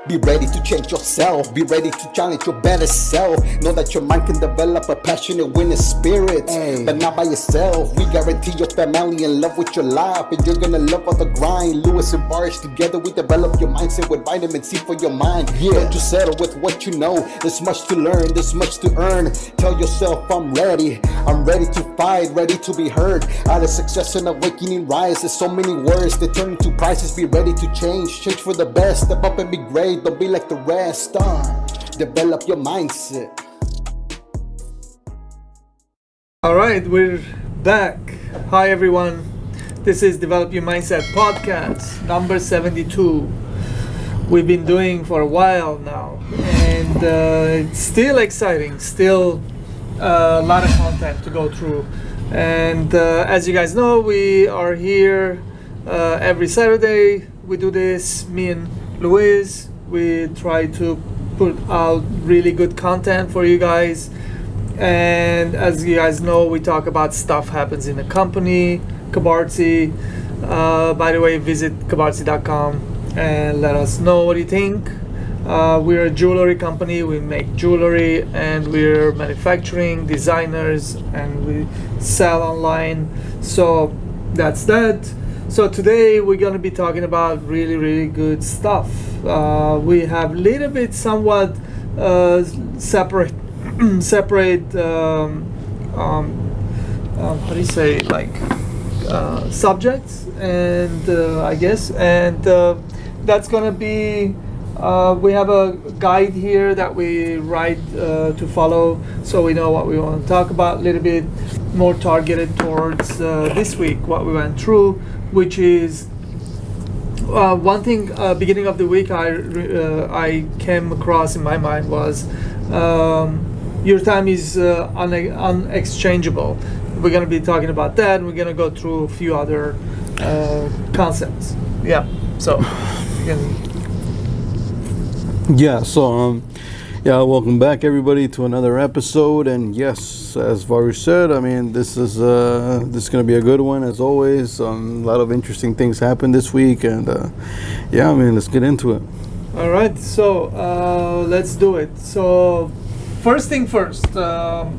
Be ready to change yourself. Be ready to challenge your better self. Know that your mind can develop a passionate winning spirit, but not by yourself. We guarantee your family in love with your life, and you're gonna love all the grind. Lewis and Bars together, we develop your mindset with vitamin C for your mind. Don't you settle with what you know. There's much to learn, there's much to earn. Tell yourself I'm ready to fight, ready to be heard. Out of success and awakening rise. There's so many words that turn into prices. Be ready to change for the best. Step up and be great. Don't be like the rest. Develop your mindset. All right, we're back. Hi everyone. This is Develop Your Mindset podcast number 72. We've been doing for a while now, and it's still exciting. Still a lot of content to go through. And as you guys know, we are here every Saturday. We do this, me and Luis. We try to put out really good content for you guys. And as you guys know, we talk about stuff happens in the company, Kabartsi. By the way, visit kabartsi.com and let us know what you think. We're a jewelry company. We make jewelry, and we're manufacturing designers, and we sell online. So that's that. So today we're going to be talking about really good stuff. We have a little bit somewhat separate how do you say, like subjects, and I guess, and that's going to be we have a guide here that we write to follow, so we know what we want to talk about, a little bit more targeted towards this week, what we went through, which is one thing. Beginning of the week, I came across in my mind was your time is unexchangeable. We're going to be talking about that, and we're going to go through a few other concepts. Yeah. So you can. Yeah, so welcome back everybody to another episode, and yes, as Varu said, I mean, this is going to be a good one as always. A lot of interesting things happened this week, and let's get into it. All right, so let's do it. So first thing first, I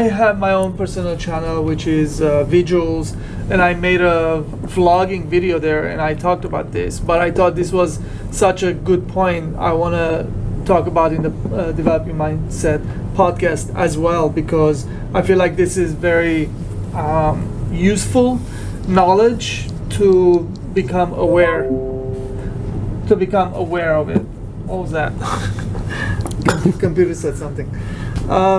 have my own personal channel, which is Visuals, and I made a vlogging video there, and I talked about this, but I thought this was such a good point I want to talk about in the Develop Your Mindset podcast as well, because I feel like this is very useful knowledge to become aware of it. What was that? Computer said something.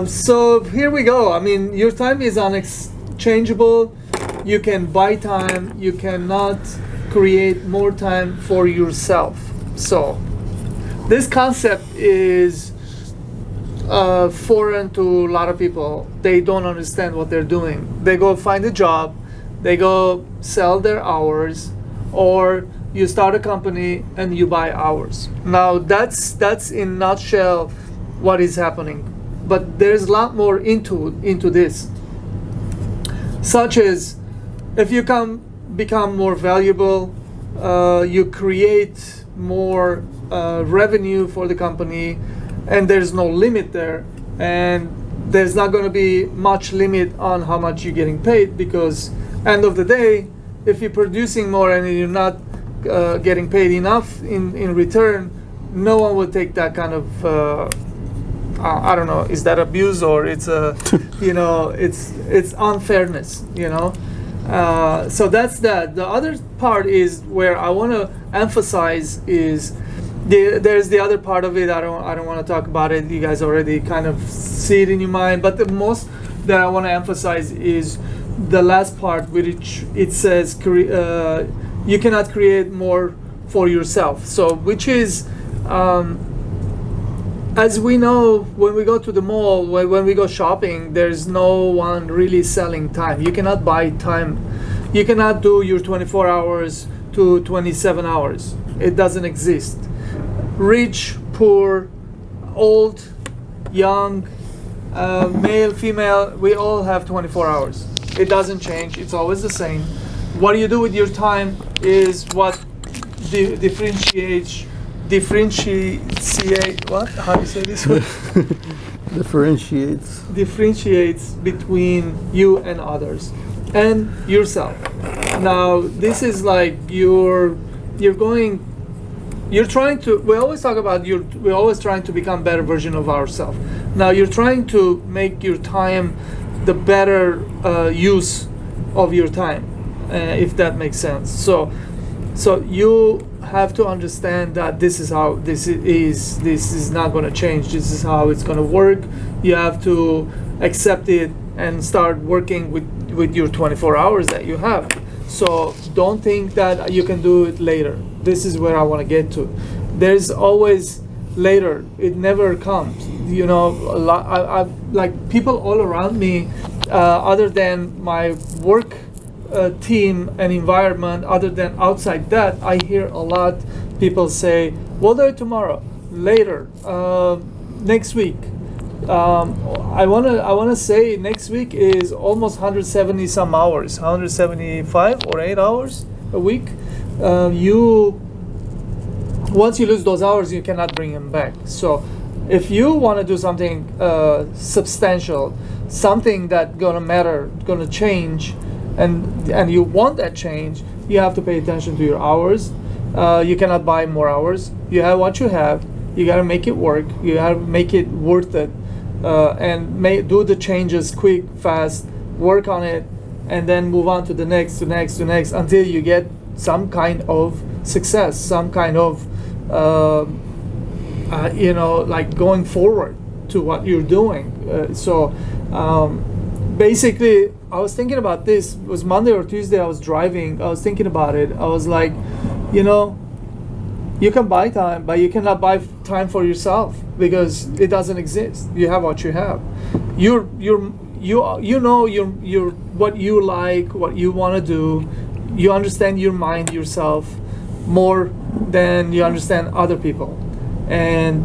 So here we go. I mean, your time is unexchangeable. You can buy time. You cannot create more time for yourself. So this concept is foreign to a lot of people. They don't understand what they're doing. They go find a job, they go sell their hours, or you start a company and you buy hours. Now that's in a nutshell what is happening. But there's a lot more into this, such as if you become more valuable, you create more revenue for the company, and there's no limit there, and there's not going to be much limit on how much you're getting paid, because end of the day, if you're producing more and you're not getting paid enough in return, no one will take that kind of I don't know, is that abuse, or it's a it's unfairness, so that's that. The other part is where I want to emphasize is there's the other part of it. I don't want to talk about it. You guys already kind of see it in your mind. But the most that I want to emphasize is the last part, which it says you cannot create more for yourself. So which is as we know, when we go to the mall, when we go shopping, there's no one really selling time. You cannot buy time. You cannot do your 24 hours to 27 hours. It doesn't exist. Rich, poor, old, young, male, female, we all have 24 hours. It doesn't change. It's always the same. What you do with your time is what differentiates differentiate what? How do you say this word? Differentiates between you and others and yourself. Now this is like you're trying to, we always talk about we're always trying to become better version of ourselves. Now you're trying to make your time the better use of your time, if that makes sense. So you have to understand that this is how this is not going to change. This is how it's going to work. You have to accept it and start working with your 24 hours that you have. So don't think that you can do it later. This is where I want to get to. There's always later. It never comes. You know, I like people all around me, other than my work team and environment, other than outside that, I hear a lot people say, we'll do it tomorrow, later, next week. I wanna say next week is almost 170 some hours, 175 or 8 hours a week. Once you lose those hours, you cannot bring them back. So if you want to do something substantial, something that gonna matter, gonna change, and you want that change, you have to pay attention to your hours. You cannot buy more hours. You have what you have. You gotta make it work. You gotta make it worth it, and do the changes quick, fast. Work on it, and then move on to the next, until you get some kind of success, some kind of like going forward to what you're doing. Basically, I was thinking about this. It was Monday or Tuesday. I was driving. I was thinking about it. I was like, you can buy time, but you cannot buy time for yourself because it doesn't exist. You have what you have. You know what you like, what you want to do. You understand your mind, yourself, more than you understand other people. And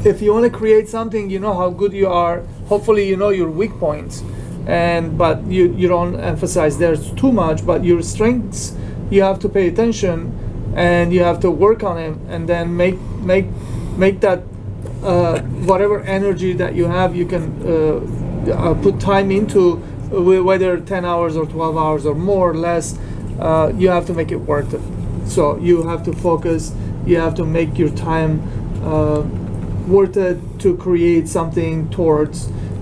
if you want to create something, you know how good you are. Hopefully you know your weak points, but you don't emphasize theirs too much. But your strengths, you have to pay attention, and you have to work on it, and then make that whatever energy that you have, you can put time into, whether 10 hours or 12 hours or more or less. You have to make it worth it. So you have to focus. You have to make your time worth it to create something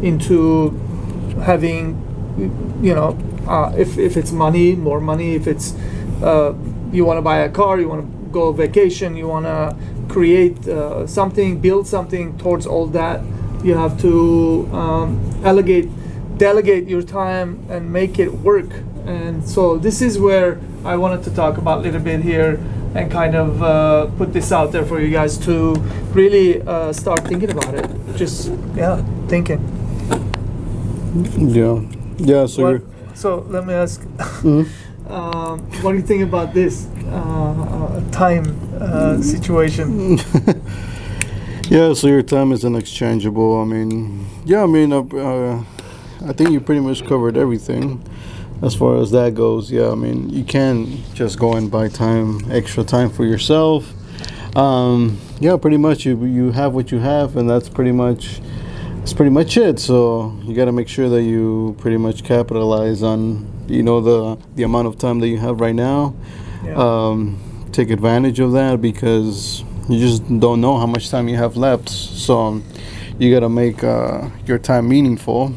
into having, if it's money, more money. If it's you want to buy a car, you want to go vacation, you want to create something, build something towards all that. You have to delegate your time and make it work. And so this is where I wanted to talk about a little bit here and kind of put this out there for you guys to really start thinking about it. Just thinking. Yeah. So let me ask, what do you think about this time situation? Yeah, so your time is inexchangeable. I think you pretty much covered everything as far as that goes. Yeah, you can't just go and buy extra time for yourself. Pretty much you have what you have, and that's pretty much it. So you got to make sure that you pretty much capitalize on the amount of time that you have right now. Take advantage of that, because you just don't know how much time you have left. So you got to make your time meaningful.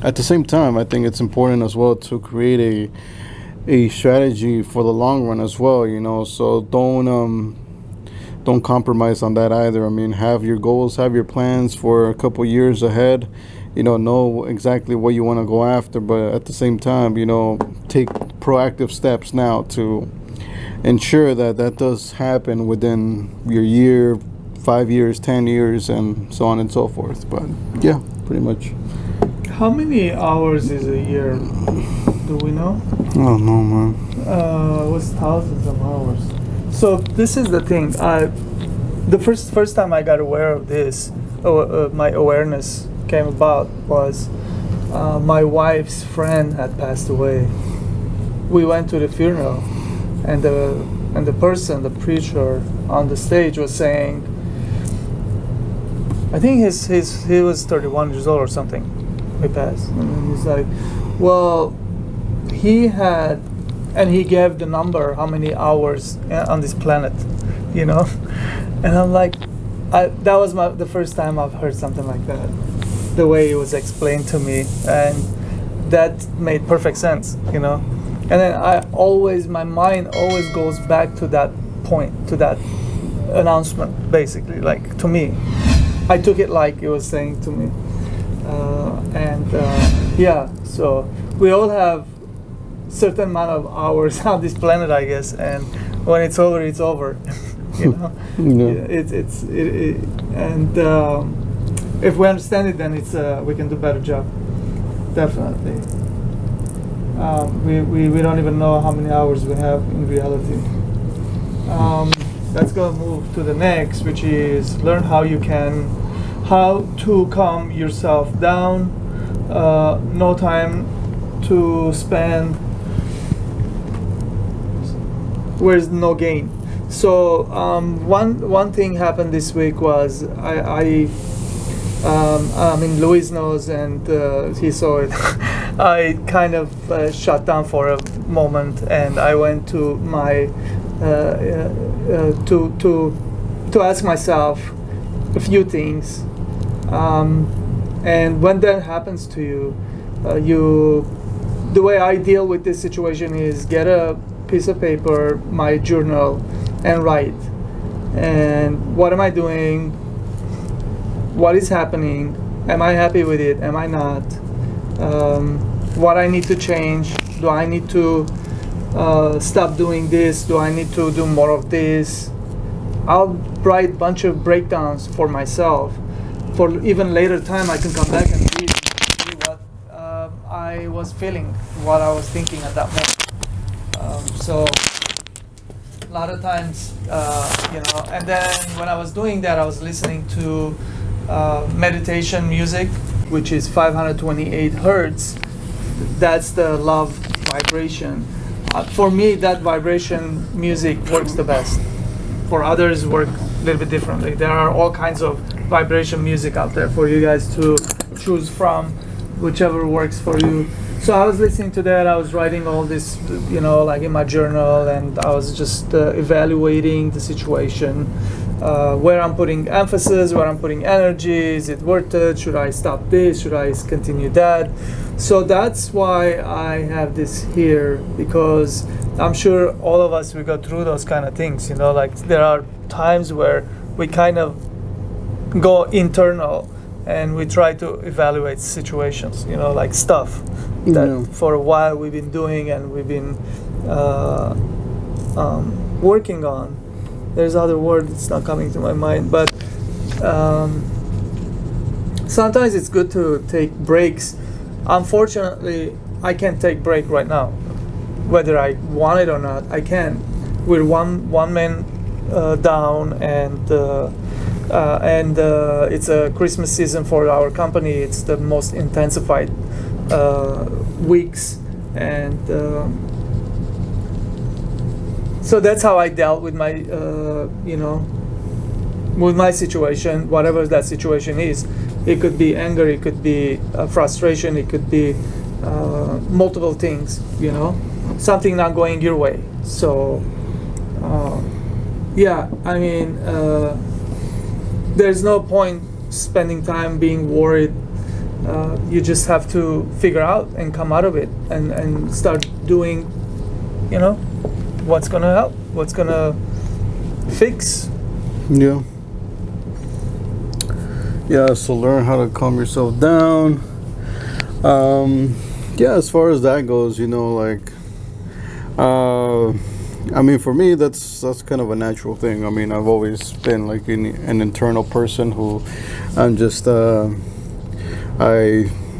At the same time, I think it's important as well to create a strategy for the long run as well. So don't compromise on that either. Have your goals, have your plans for a couple years ahead. Know exactly what you want to go after, but at the same time, take proactive steps now to ensure that does happen within your year, 5 years, 10 years, and so on and so forth. But yeah, pretty much. How many hours is a year? Do we know? I don't know, man. It was thousands of hours. So this is the thing. The first time I got aware of this, my awareness came about was my wife's friend had passed away. We went to the funeral, and and the preacher on the stage was saying, I think he was 31 years old or something. He passed, and he's like, well, he had, and he gave the number how many hours on this planet, you know, and I'm like, that was the first time I've heard something like that, the way it was explained to me, and that made perfect sense, you know. And then my mind always goes back to that point, to that announcement, basically, like, to me. I took it like it was saying to me. Yeah, so we all have certain amount of hours on this planet, I guess, and when it's over, it's over. You know, if we understand it, then we can do a better job. Definitely. We don't even know how many hours we have in reality. Let's go move to the next, which is learn how to calm yourself down. No time to spend where's no gain. So one thing happened this week was I mean, Luis knows, and he saw it. I kind of shut down for a moment, and I went to my to ask myself a few things. And when that happens to you, the way I deal with this situation is get a piece of paper, my journal, and write. And what am I doing? What is happening? Am I happy with it? Am I not? What I need to change? Do I need to stop doing this? Do I need to do more of this? I'll write a bunch of breakdowns for myself. For even later time, I can come back and read and see what I was feeling, what I was thinking at that moment. So a lot of times, and then when I was doing that, I was listening to meditation music, which is 528 hertz. That's the love vibration. For me, that vibration music works the best. For others, work a little bit differently. There are all kinds of vibration music out there for you guys to choose from, whichever works for you. So I was listening to that. I was writing all this, like in my journal, and I was just evaluating the situation, where I'm putting emphasis, where I'm putting energy. Is it worth it? Should I stop this? Should I continue that? So that's why I have this here, because I'm sure all of us, we go through those kind of things, like there are times where we kind of go internal and we try to evaluate situations, like stuff that for a while we've been doing and we've been working on. There's other word that's not coming to my mind, but sometimes it's good to take breaks. Unfortunately, I can't take break right now. Whether I want it or not, I can. We're one man down, and it's a Christmas season for our company. It's the most intensified weeks, and so that's how I dealt with my with my situation, whatever that situation is. It could be anger, it could be frustration, it could be multiple things, something not going your way. So there's no point spending time being worried. You just have to figure out and come out of it and start doing, what's gonna help, what's gonna fix. Yeah, so learn how to calm yourself down. As far as that goes, for me, that's kind of a natural thing. I've always been like an internal person who I'm just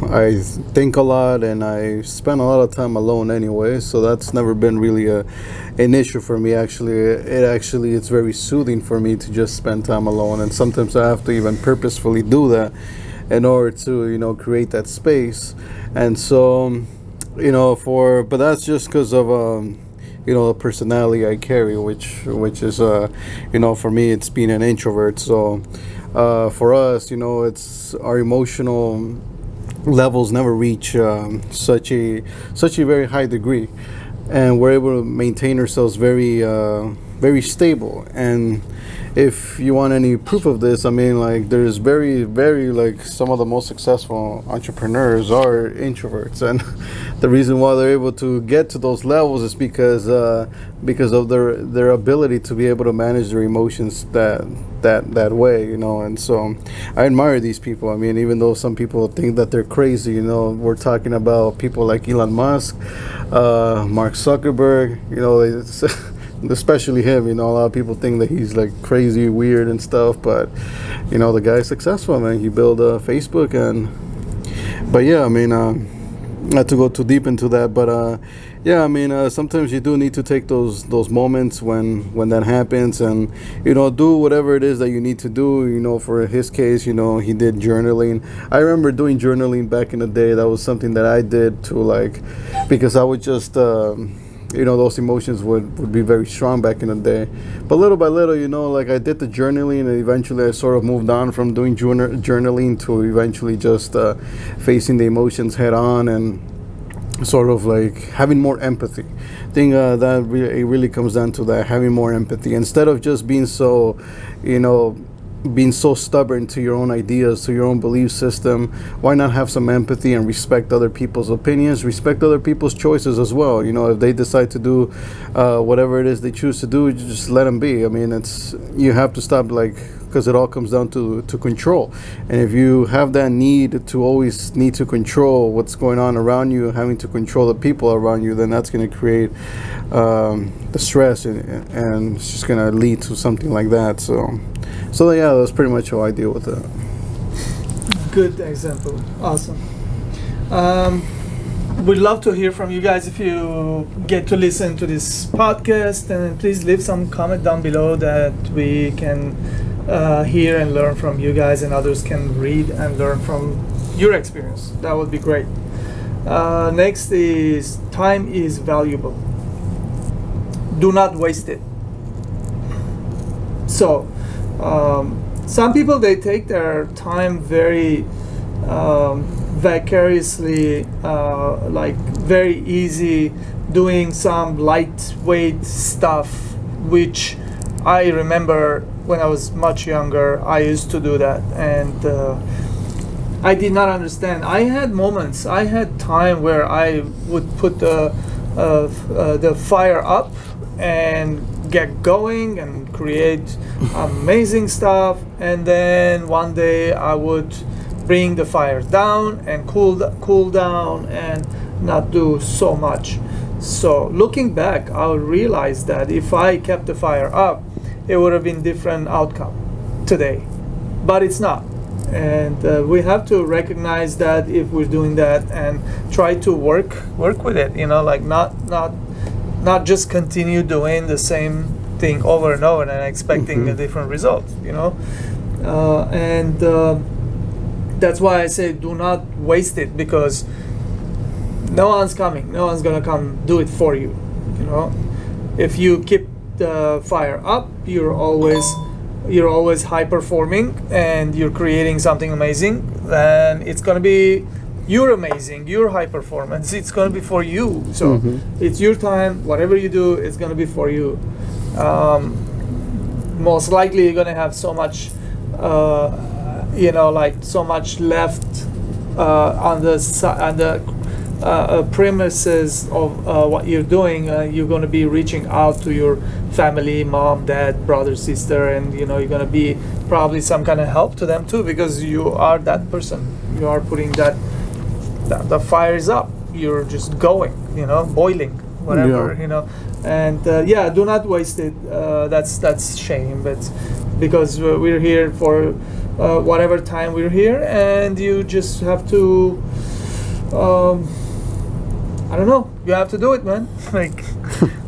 I think a lot, and I spend a lot of time alone anyway, so that's never been really an issue for me. It's very soothing for me to just spend time alone, and sometimes I have to even purposefully do that in order to create that space. And so but that's just because of the personality I carry, which is for me, it's being an introvert. So for us, it's our emotional levels never reach such a very high degree, and we're able to maintain ourselves very stable. And if you want any proof of this, I mean, like, there's very, very, like, some of the most successful entrepreneurs are introverts, and the reason why they're able to get to those levels is because of their ability to be able to manage their emotions that way, and so I admire these people. I mean, even though some people think that they're crazy, we're talking about people like Elon Musk, Mark Zuckerberg, especially him. A lot of people think that he's like crazy, weird and stuff, but the guy's successful, man. He built Facebook, but yeah, I mean, not to go too deep into that, but yeah, I mean, sometimes you do need to take those moments when that happens, and do whatever it is that you need to do. For his case, he did journaling. I remember doing journaling back in the day. That was something that I did to, like, because I would just those emotions would be very strong back in the day. But little by little, like, I did the journaling, and eventually I sort of moved on from doing journaling to eventually just facing the emotions head on, and sort of like having more empathy. I think that it really comes down to that, having more empathy, instead of just being so, being so stubborn to your own ideas, to your own belief system. Why not have some empathy and respect other people's opinions, respect other people's choices as well? If they decide to do whatever it is they choose to do, just let them be. I mean, you have to stop, like, because it all comes down to control. And if you have that need to always need to control what's going on around you, having to control the people around you, then that's going to create the stress, and it's just going to lead to something like that. So yeah, that's pretty much how I deal with that. Good example. Awesome. We'd love to hear from you guys if you get to listen to this podcast, and please leave some comment down below that we can hear and learn from you guys, and others can read and learn from your experience. That would be great. Next is, time is valuable. Do not waste it. So, some people, they take their time very vicariously, like very easy, doing some lightweight stuff, which I remember when I was much younger, I used to do that, and I did not understand. I had moments, I had time where I would put the fire up and get going and create amazing stuff, and then one day I would bring the fire down and cool down and not do so much. So looking back, I realized that if I kept the fire up, it would have been different outcome today, but it's not. And we have to recognize that if we're doing that, and try to work with it, like not just continue doing the same thing over and over and expecting a different result, and that's why I say do not waste it, because no one's coming, no one's gonna come do it for you. If you keep the fire up, you're always high performing and you're creating something amazing, then it's gonna be you're amazing, your high performance, it's going to be for you. So it's your time, whatever you do, it's going to be for you. Most likely you're going to have so much so much left on the premises of what you're doing. You're going to be reaching out to your family, mom, dad, brother, sister, and you're going to be probably some kind of help to them too, because you are that person. You are putting that the fire is up, you're just going, boiling, whatever, and do not waste it. That's shame, but because we're here for whatever time we're here, and you just have to I don't know, you have to do it, man. Like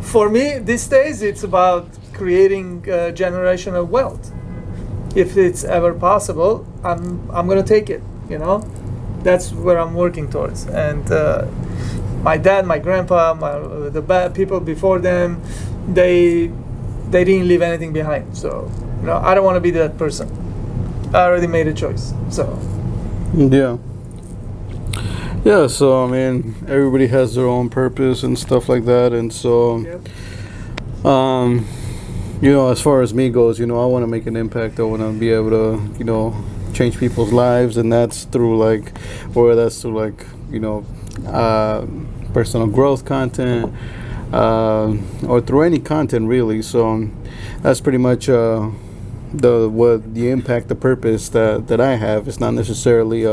for me these days, it's about creating generational wealth. If it's ever possible, I'm gonna take it. That's where I'm working towards, and my dad, my grandpa, the bad people before them, they didn't leave anything behind. So, I don't want to be that person. I already made a choice. So. Yeah. Yeah, so I mean, everybody has their own purpose and stuff like that, and so, as far as me goes, I want to make an impact. I want to be able to, change people's lives, and that's through personal growth content, or through any content really. So that's pretty much the impact, the purpose that I have. It's not necessarily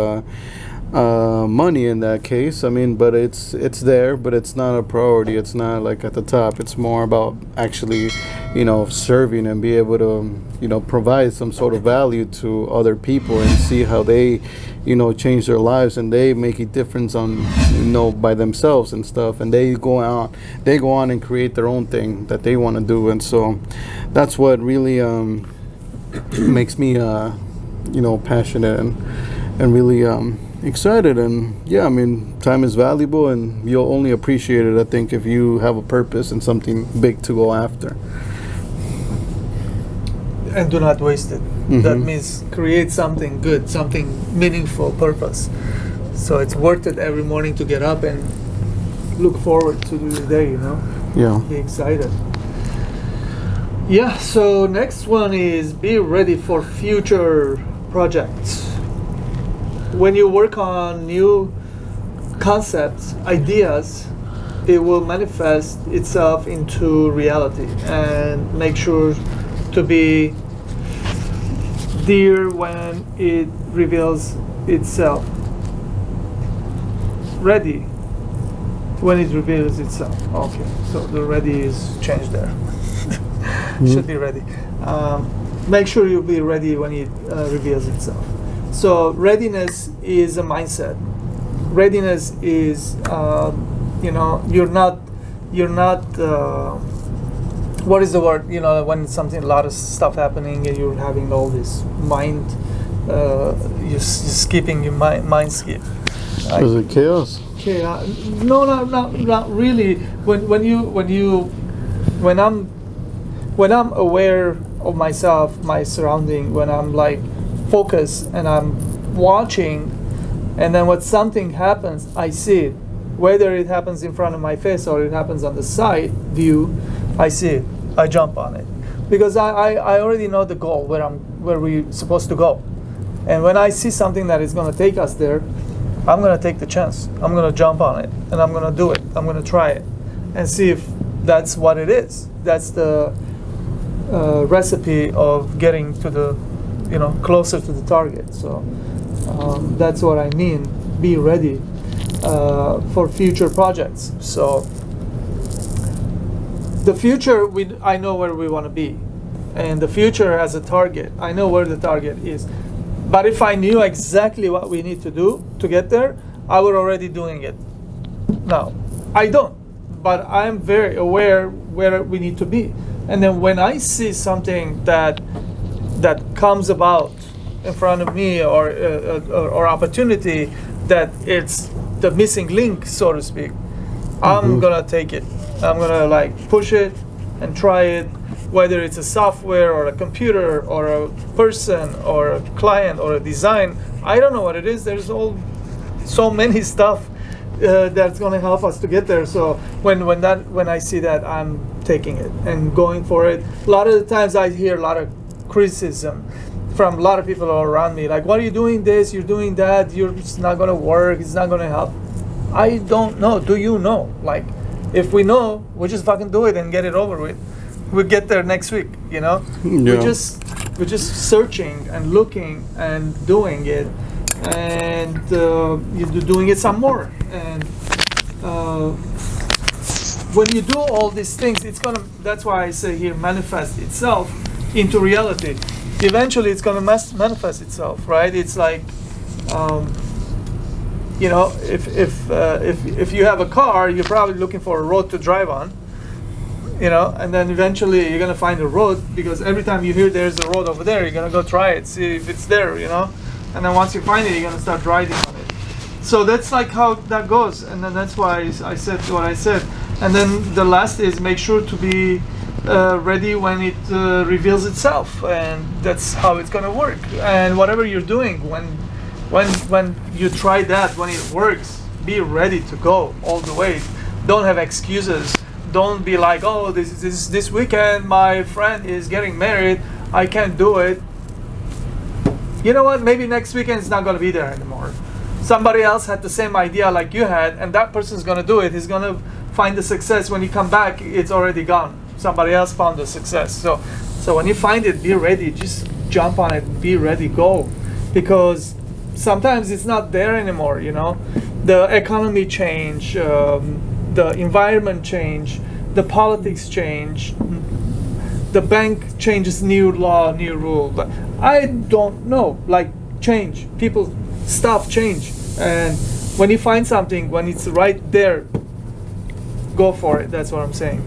money in that case. I mean, but it's there, but it's not a priority. It's not like at the top. It's more about actually, serving and be able to, provide some sort of value to other people and see how they, change their lives, and they make a difference on, by themselves and stuff, and they go on and create their own thing that they want to do. And so that's what really makes me passionate and really excited. And yeah, I mean, time is valuable, and you'll only appreciate it, I think, if you have a purpose and something big to go after. And do not waste it. That means create something good, something meaningful, purpose. So it's worth it every morning to get up and look forward to the day, Yeah. Be excited. Yeah, so next one is be ready for future projects. When you work on new concepts, ideas, it will manifest itself into reality, and make sure to be there when it reveals itself. Ready when it reveals itself. Okay, so the ready is changed there. Should be ready. Make sure you'll be ready when it reveals itself. So readiness is a mindset. Readiness is, you're not. What is the word? When something, a lot of stuff happening, and you're having all this mind, you're skipping your mind skip. Is it chaos? Chaos? No, not really. When I'm aware of myself, my surrounding, when I'm like focused and I'm watching, and then when something happens, I see it. Whether it happens in front of my face or it happens on the side view, I see it. I jump on it because I already know the goal, where we're supposed to go. And when I see something that is going to take us there, I'm going to take the chance. I'm going to jump on it, and I'm going to do it. I'm going to try it and see if that's what it is. That's the recipe of getting to the, closer to the target. So that's what I mean. Be ready for future projects. So the future, I know where we want to be, and the future has a target. I know where the target is. But if I knew exactly what we need to do to get there, I would already doing it. Now, I don't, but I'm very aware where we need to be. And then when I see something that comes about in front of me, or opportunity that it's the missing link, so to speak, I'm gonna take it. I'm gonna push it and try it, whether it's a software or a computer or a person or a client or a design. I don't know what it is. There's so many stuff that's gonna help us to get there. So when I see that, I'm taking it and going for it. A lot of the times I hear a lot of criticism from a lot of people around me, like, "What are you doing this? You're doing that. It's not gonna work. It's not gonna help." I don't know. Do you know? If we know, we just fucking do it and get it over with. We'll get there next week, Yeah. We're just searching and looking and doing it, and you're doing it some more. And when you do all these things, that's why I say here, manifest itself into reality. Eventually it's gonna manifest itself, right? It's like, if you have a car, you're probably looking for a road to drive on, and then eventually you're gonna find a road, because every time you hear there's a road over there, you're gonna go try it, see if it's there, and then once you find it, you're gonna start driving on it. So that's like how that goes, and then that's why I said what I said. And then the last is make sure to be ready when it reveals itself, and that's how it's gonna work. And whatever you're doing, when you try that, when it works, be ready to go all the way. Don't have excuses. Don't be like, oh, this weekend my friend is getting married, I can't do it. You know what? Maybe next weekend it's not gonna be there anymore. Somebody else had the same idea like you had, and that person's gonna do it. He's gonna find the success. When you come back, it's already gone. Somebody else found the success. So when you find it, be ready. Just jump on it. Be ready. Go, because sometimes it's not there anymore. You know, the economy change, the environment change, the politics change, the bank changes new law, new rule. But I don't know. Like change, people, stuff change, and when you find something, when it's right there, go for it. That's what I'm saying.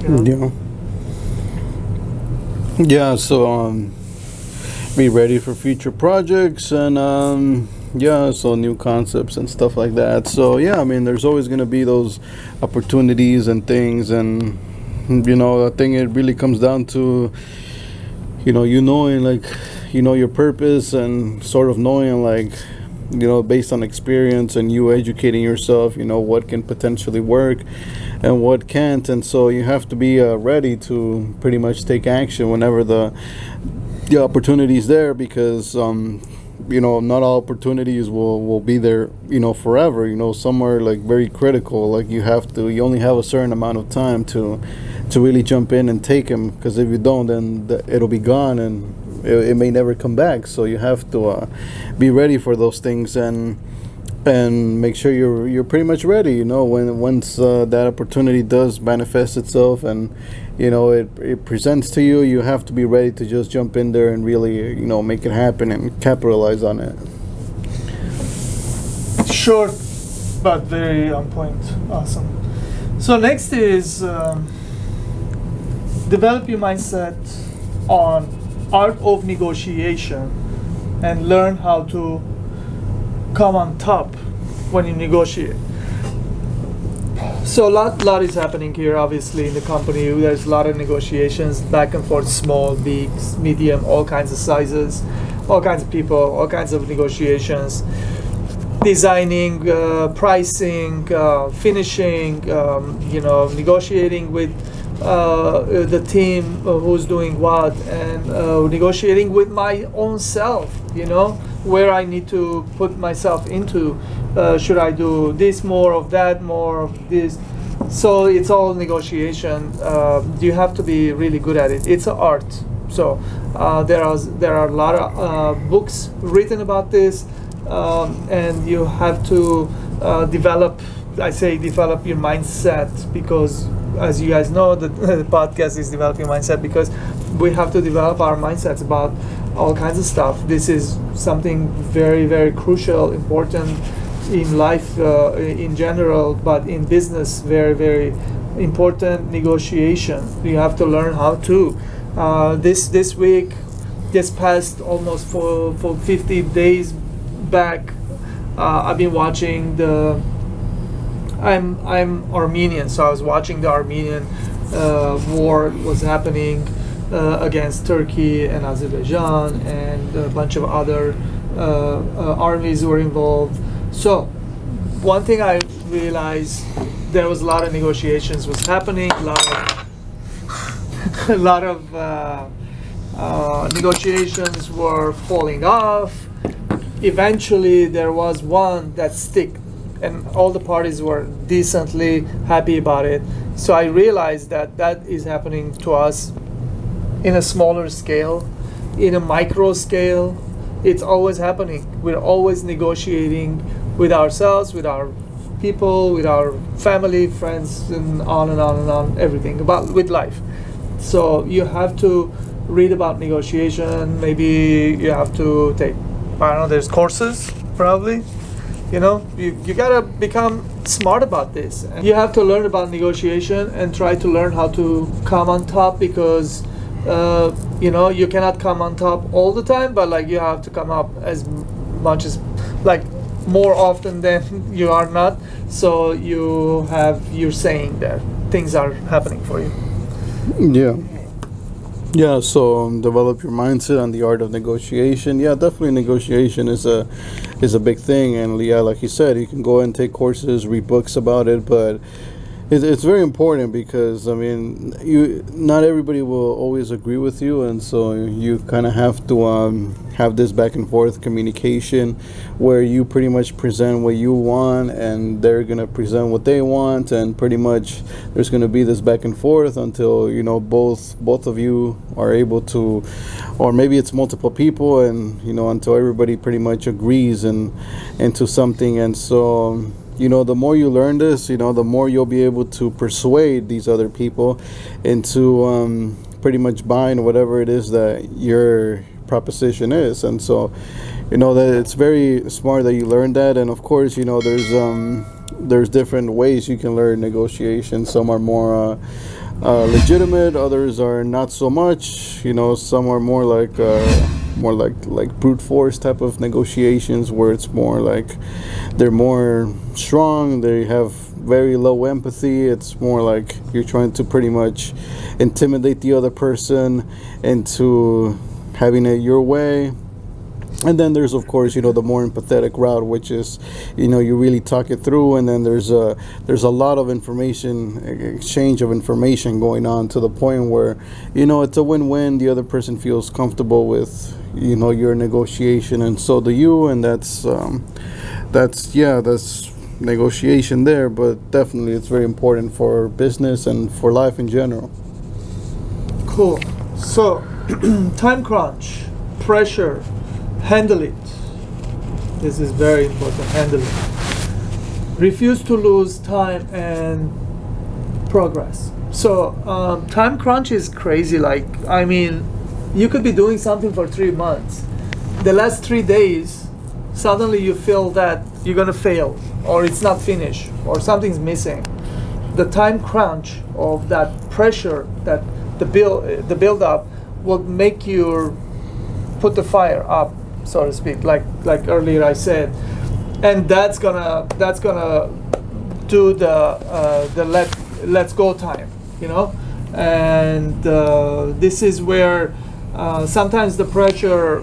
You know? Yeah. So be ready for future projects and so new concepts and stuff like that. So yeah, I mean, there's always going to be those opportunities and things, and I think it really comes down to knowing, like, your purpose, and sort of knowing, like, based on experience and you educating yourself, what can potentially work and what can't. And so you have to be ready to pretty much take action whenever the opportunity is there, because not all opportunities will be there forever. Some are like very critical, like you only have a certain amount of time to really jump in and take them, because if you don't, then it'll be gone and it may never come back. So you have to be ready for those things, and make sure you're pretty much ready. Once that opportunity does manifest itself and it presents to you, you have to be ready to just jump in there and really make it happen and capitalize on it. Short, but very on point. Awesome. So next is develop your mindset on art of negotiation and learn how to come on top when you negotiate. So a lot is happening here, obviously, in the company. There's a lot of negotiations back and forth, small, big, medium, all kinds of sizes, all kinds of people, all kinds of negotiations, designing, pricing, finishing, negotiating with the team who's doing what, and negotiating with my own self, where I need to put myself into. Should I do this, more of that, more of this? So it's all negotiation. You have to be really good at it. It's an art. So there are a lot of books written about this, and you have to develop your mindset, because as you guys know, the podcast is developing mindset, because we have to develop our mindsets about all kinds of stuff. This is something very, very crucial, important in life in general, but in business, very, very important. Negotiation. You have to learn how to. This week, this past almost for 50 days back, I've been watching I'm Armenian, so I was watching the Armenian war was happening against Turkey and Azerbaijan, and a bunch of other armies were involved. So one thing I realized, there was a lot of negotiations was happening, a lot of negotiations were falling off. Eventually there was one that stick, and all the parties were decently happy about it. So I realized that is happening to us in a smaller scale, in a micro scale. It's always happening. We're always negotiating with ourselves, with our people, with our family, friends, and on and on and on, everything about with life. So you have to read about negotiation. Maybe you have to take, I don't know, there's courses probably. You gotta become smart about this. And you have to learn about negotiation and try to learn how to come on top, because you cannot come on top all the time, but like you have to come up as much as, like, more often than you are not. So you're saying that things are happening for you. Yeah. Yeah, so develop your mindset on the art of negotiation. Yeah, definitely negotiation is a big thing, and yeah, like you said, you can go and take courses, read books about it, but it's very important because I mean, not everybody will always agree with you, and so you kind of have to have this back and forth communication, where you pretty much present what you want, and they're gonna present what they want, and pretty much there's gonna be this back and forth until both of you are able to, or maybe it's multiple people, and until everybody pretty much agrees into something, and so. The more you learn this, the more you'll be able to persuade these other people into pretty much buying whatever it is that your proposition is. And so, that it's very smart that you learned that. And of course, there's different ways you can learn negotiation. Some are more legitimate, others are not so much. Some are more like brute force type of negotiations, where it's more like they're more strong, they have very low empathy. It's more like you're trying to pretty much intimidate the other person into having it your way. And then there's, of course, the more empathetic route, which is, you really talk it through, and then there's a lot of exchange of information going on, to the point where, it's a win-win. The other person feels comfortable with, your negotiation, and so do you, and that's negotiation there. But definitely it's very important for business and for life in general. Cool. So, time crunch, pressure, handle it. This is very important. Handle it. Refuse to lose time and progress. So, time crunch is crazy. You could be doing something for 3 months. The last 3 days, suddenly you feel that you're gonna fail, or it's not finished, or something's missing. The time crunch of that pressure, that the build up, will make you put the fire up, so to speak, like earlier I said, and that's gonna do the let's go time, and this is where sometimes the pressure,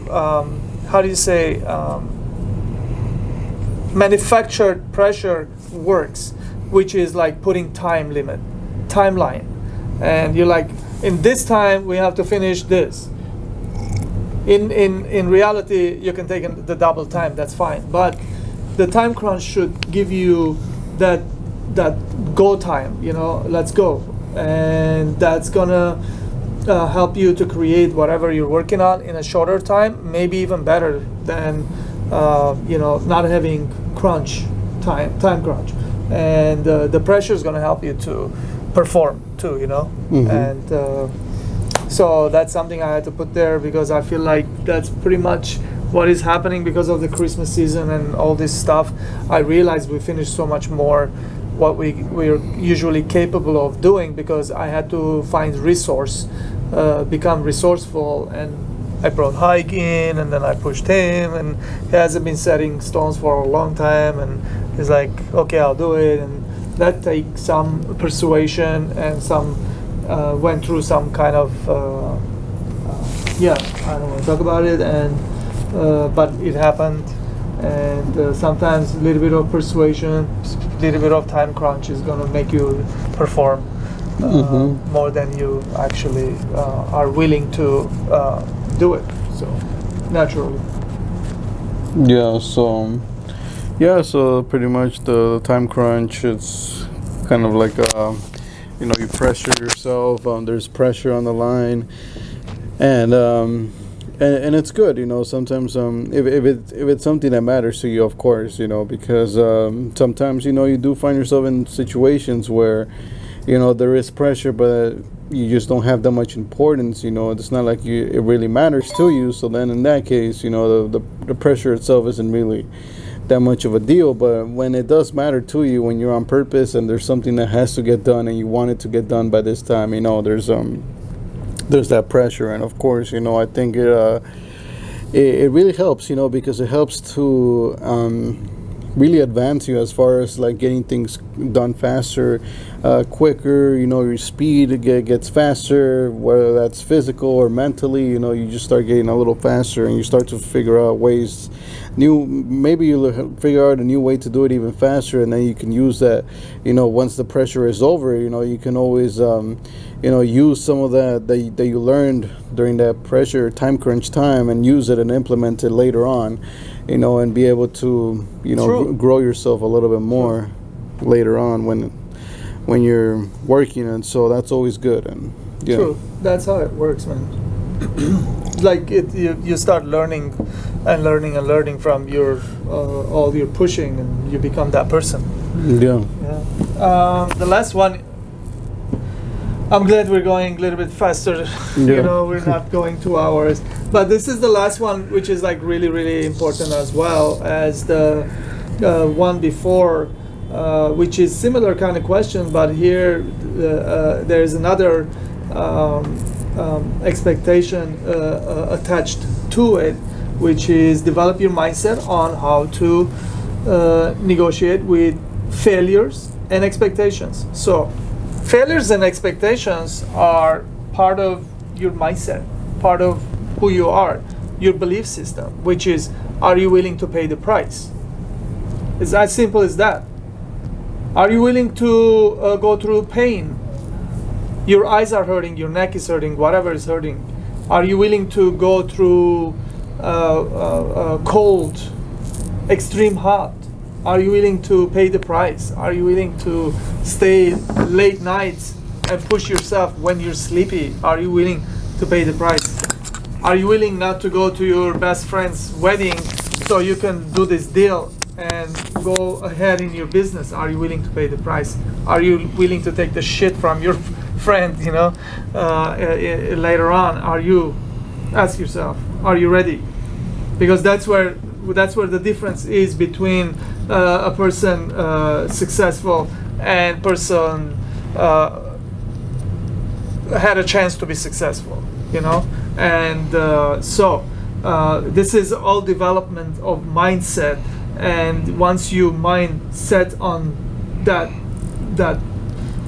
manufactured pressure works, which is like putting timeline, and you're like, in this time we have to finish this. In reality, you can take the double time, that's fine, but the time crunch should give you that go time, let's go, and that's gonna help you to create whatever you're working on in a shorter time, maybe even better than not having time crunch, and the pressure is going to help you to perform too, Mm-hmm. And so that's something I had to put there, because I feel like that's pretty much what is happening because of the Christmas season and all this stuff. I realized we finished so much more what we're usually capable of doing, because I had to find become resourceful, and I brought Hike in, and then I pushed him, and he hasn't been setting stones for a long time, and he's like, okay, I'll do it, and that takes some persuasion, and went through some kind of I don't want to talk about it, and but it happened, and sometimes a little bit of persuasion, a little bit of time crunch is going to make you perform more than you actually are willing to do it, so naturally. So pretty much the time crunch, it's kind of like you pressure yourself, there's pressure on the line, and it's good, sometimes if it's something that matters to you, of course, because sometimes you do find yourself in situations where there is pressure, but you just don't have that much importance. It's not like it really matters to you. So then in that case, the pressure itself isn't really that much of a deal. But when it does matter to you, when you're on purpose and there's something that has to get done and you want it to get done by this time, there's that pressure. And of course, I think it really helps, because it helps to really advance you as far as like getting things done faster, quicker. Your speed gets faster, whether that's physical or mentally. You just start getting a little faster, and you start to figure out ways maybe you figure out a new way to do it even faster, and then you can use that. Once the pressure is over, you can always use some of that you learned during that pressure time crunch time, and use it and implement it later on, and be able to grow yourself a little bit more later on when you're working. And so that's always good. And True, that's how it works, man. Like you start learning and learning from your all your pushing, and you become that person. Yeah. The last one, I'm glad we're going a little bit faster. Yeah. We're not going 2 hours, but this is the last one, which is like really, really important as well as the one before, which is similar kind of question, but here there's another expectation attached to it, which is develop your mindset on how to negotiate with failures and expectations. So failures and expectations are part of your mindset, part of who you are, your belief system, which is, are you willing to pay the price? It's as simple as that. Are you willing to go through pain? Your eyes are hurting, your neck is hurting, whatever is hurting. Are you willing to go through cold, extreme hot? Are you willing to pay the price? Are you willing to stay late nights and push yourself when you're sleepy? Are you willing to pay the price? Are you willing not to go to your best friend's wedding so you can do this deal and go ahead in your business? Are you willing to pay the price? Are you willing to take the shit from your friend, later on? Ask yourself, are you ready? Because that's where the difference is between a person successful and person had a chance to be successful, and so this is all development of mindset. And once you mind set on that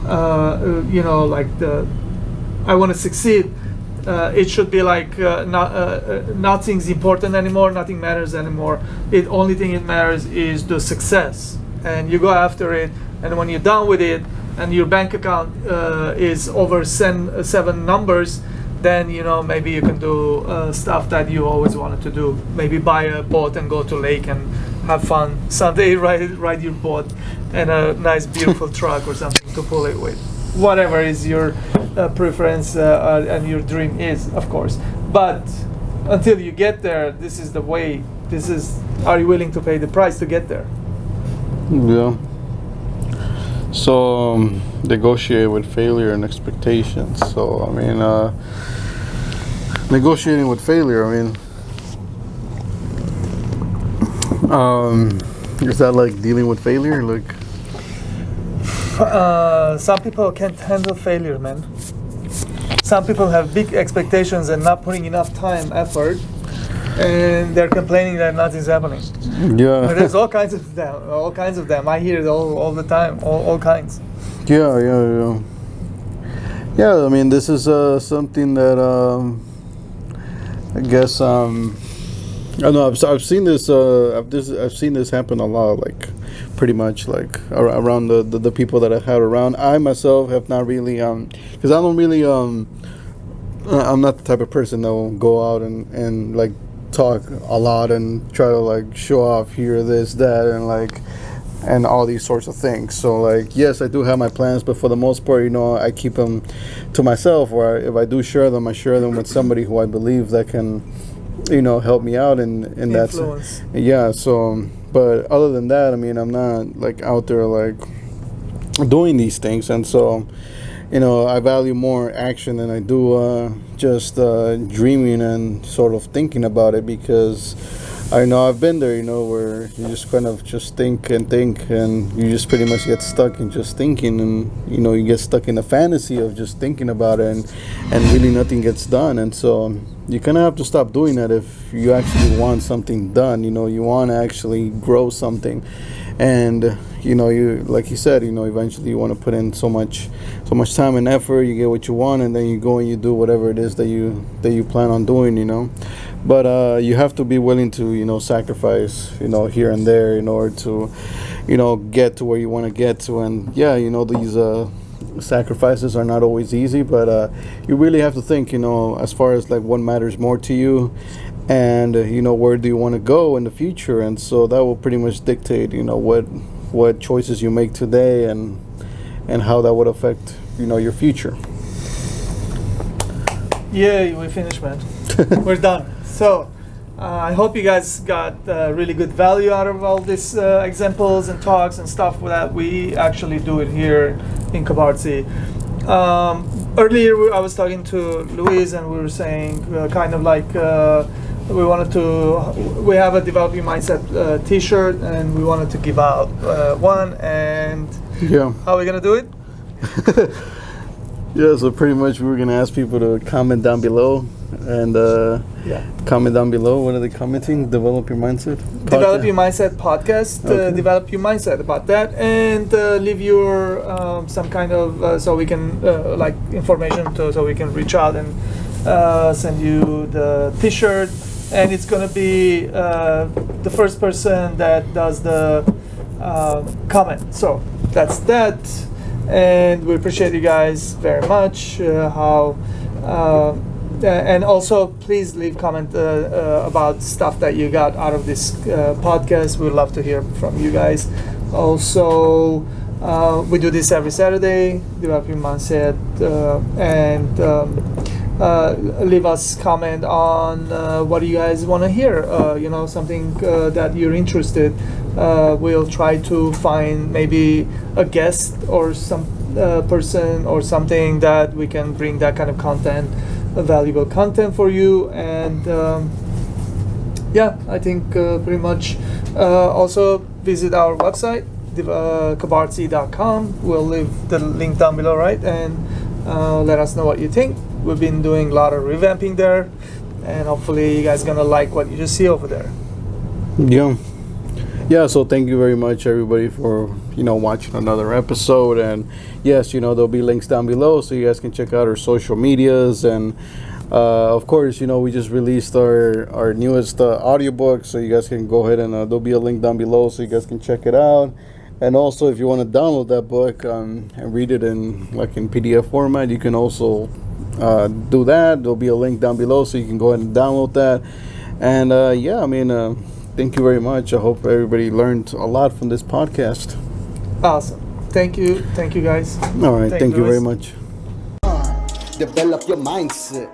like I want to succeed, it should be like nothing's important anymore, nothing matters anymore. The only thing it matters is the success, and you go after it. And when you're done with it, and your bank account is over 7 numbers, then maybe you can do stuff that you always wanted to do. Maybe buy a boat and go to lake and have fun. Someday ride your boat and a nice beautiful truck or something to pull it with. Whatever is your preference and your dream is, of course. But until you get there, this is the way. Are you willing to pay the price to get there? Yeah. So negotiate with failure and expectations. So I mean, negotiating with failure. I mean, is that like dealing with failure? Like, some people can't handle failure, man. Some people have big expectations and not putting enough time, effort, and they're complaining that nothing's happening. yeah. But there's all kinds of them. I hear it all the time, all kinds. Yeah. I mean, this is something that I guess I don't know. I've seen this. I've seen this happen a lot. Like, pretty much like around the people that I have around. I myself have not really because I don't really I'm not the type of person that will go out and like talk a lot and try to like show off here, this, that, and all these sorts of things. So like, yes, I do have my plans, but for the most part, I keep them to myself. Or if I do share them, I share them with somebody who I believe that can, help me out in that. Influence. Yeah. So, but other than that, I mean, I'm not like out there like doing these things, and so. I value more action than I do just dreaming and sort of thinking about it, because I know I've been there, where you just kind of just think and think, and you just pretty much get stuck in just thinking, and you get stuck in the fantasy of just thinking about it, and really nothing gets done. And so you kind of have to stop doing that if you actually want something done. You want to actually grow something, and you, like you said, eventually you want to put in so much time and effort. You get what you want, and then you go and you do whatever it is that you plan on doing. But you have to be willing to sacrifice here and there in order to get to where you want to get to. And yeah, these sacrifices are not always easy, but you really have to think as far as like what matters more to you, and where do you want to go in the future. And so that will pretty much dictate what choices you make today, and how that would affect your future. Yeah, we finished, man. We're done. So I hope you guys got really good value out of all these examples and talks and stuff that we actually do it here in Kabartsi. Earlier I was talking to Luis, and we were saying kind of like we have a Develop Your Mindset t-shirt, and we wanted to give out one. And yeah, how are we gonna do it? Yeah, so pretty much we were gonna ask people to comment down below, and comment down below. What are they commenting? Develop Your Mindset podcast? Develop Your Mindset podcast. Okay. Develop Your Mindset about that, and leave your some kind of so we can like information so we can reach out and send you the t-shirt. And it's gonna be the first person that does the comment. So that's that. And we appreciate you guys very much. And also, please leave comment about stuff that you got out of this podcast. We'd love to hear from you guys. Also, we do this every Saturday. Develop Your Mindset, and leave us comment on what you guys want to hear. Something that you're interested. We'll try to find maybe a guest or some person or something that we can bring that kind of content, valuable content for you. And I think pretty much. Also visit our website, kabartsi.com. We'll leave the link down below, right? And let us know what you think. We've been doing a lot of revamping there, and hopefully you guys gonna like what you just see over there. Yeah, so thank you very much, everybody, for watching another episode. And yes, there'll be links down below so you guys can check out our social medias. And of course, we just released our newest audiobook, so you guys can go ahead and there'll be a link down below so you guys can check it out. And also, if you want to download that book and read it in PDF format, you can also do that. There'll be a link down below so you can go ahead and download that. And thank you very much. I hope everybody learned a lot from this podcast. Awesome. Thank you guys. All right. Thank you very much. Develop your mindset.